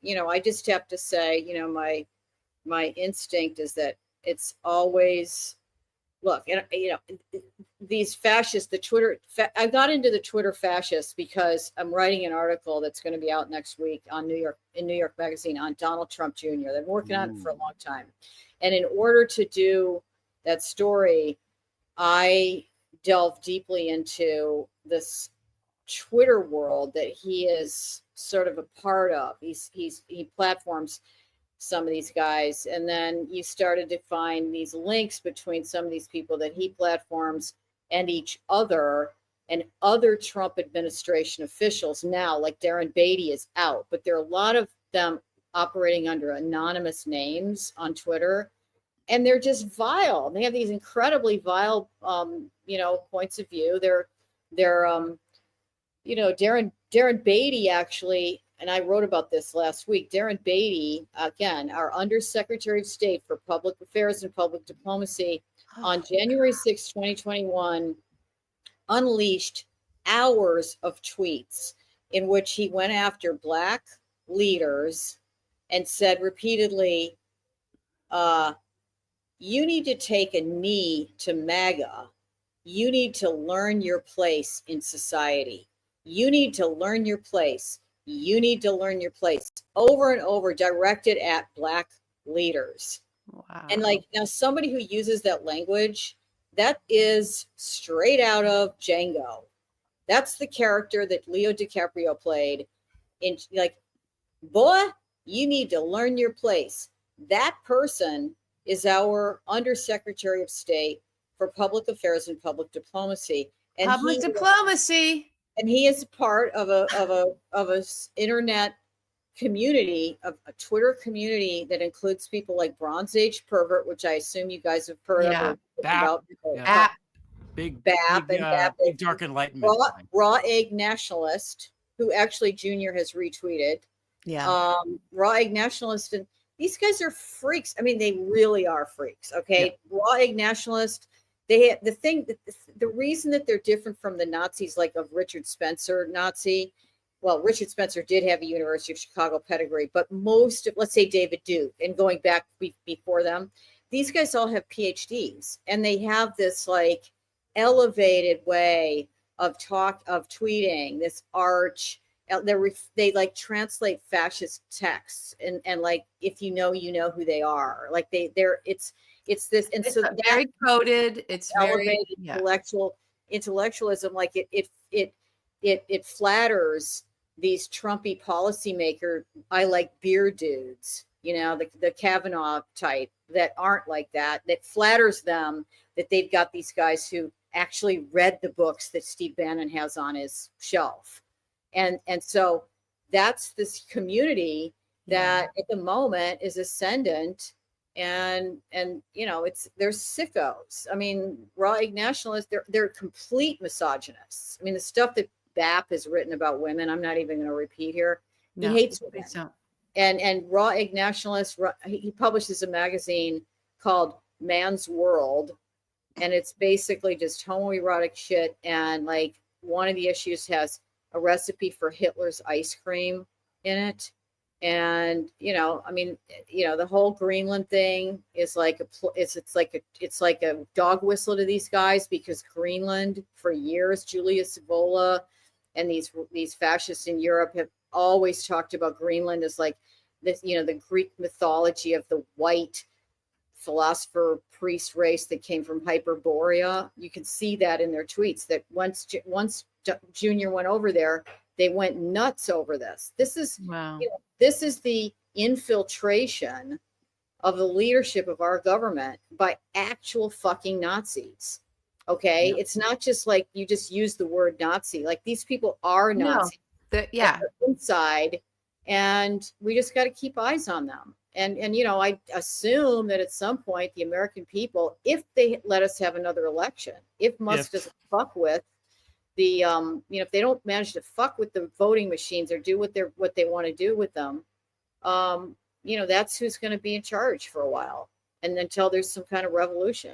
I just have to say, my instinct is that it's always, look, and these fascists, I got into the Twitter fascists because I'm writing an article that's going to be out next week in New York Magazine on Donald Trump Jr. They've been working on it for a long time. And in order to do that story, I delved deeply into this Twitter world that he is sort of a part of. He platforms some of these guys, and then you started to find these links between some of these people that he platforms and each other, and other Trump administration officials now, like Darren Beatty is out, but there are a lot of them operating under anonymous names on Twitter, and they're just vile. They have these incredibly vile points of view. They're Darren Beatty actually, and I wrote about this last week. Darren Beatty, again, our Undersecretary of State for Public Affairs and Public Diplomacy, on January 6, 2021, unleashed hours of tweets in which he went after Black leaders and said repeatedly, you need to take a knee to MAGA. You need to learn your place in society. You need to learn your place. You need to learn your place, over and over, directed at Black leaders. Wow. And now somebody who uses that language, that is straight out of Django. That's the character that Leo DiCaprio played in, boy, you need to learn your place. That person is our Undersecretary of State for Public Affairs and Public Diplomacy. And public diplomacy. And he is part of a internet community, of a Twitter community that includes people like Bronze Age Pervert, which I assume you guys have heard of. BAP. Big Dark Enlightenment. Raw Egg Nationalist, who actually Junior has retweeted. Yeah. Raw Egg Nationalist, and these guys are freaks. I mean, they really are freaks. Okay, yeah. Raw Egg Nationalist. They have the reason that they're different from the Nazis, like of Richard Spencer Nazi. Well, Richard Spencer did have a University of Chicago pedigree, but most of, let's say, David Duke and going back before them, these guys all have PhDs, and they have this elevated way of tweeting, this arch. They translate fascist texts, and if you know who they are. It's this, and it's so very coded. It's elevated very intellectualism. It flatters these Trumpy policymaker. I like beer dudes, the Kavanaugh type that aren't like that. That flatters them that they've got these guys who actually read the books that Steve Bannon has on his shelf, and so that's this community that at the moment is ascendant. And they're sickos. I mean, Raw Egg Nationalists, they're complete misogynists. I mean, the stuff that BAP has written about women, I'm not even going to repeat here. He hates women. And Raw Egg Nationalist, he publishes a magazine called Man's World, and it's basically just homoerotic shit. And one of the issues has a recipe for Hitler's ice cream in it. And the whole Greenland thing is it's like a dog whistle to these guys, because Greenland for years, Julius Evola and these fascists in Europe have always talked about Greenland as this, the Greek mythology of the white philosopher priest race that came from Hyperborea. You can see that in their tweets, that once Junior went over there, they went nuts over this. This is this is the infiltration of the leadership of our government by actual fucking Nazis. Okay, it's not just you just use the word Nazi. These people are Nazis. They're inside, and we just got to keep eyes on them. And I assume that at some point the American people, if they let us have another election, if Musk doesn't fuck with the if they don't manage to fuck with the voting machines or do what they want to do with them, that's who's going to be in charge for a while, and until there's some kind of revolution.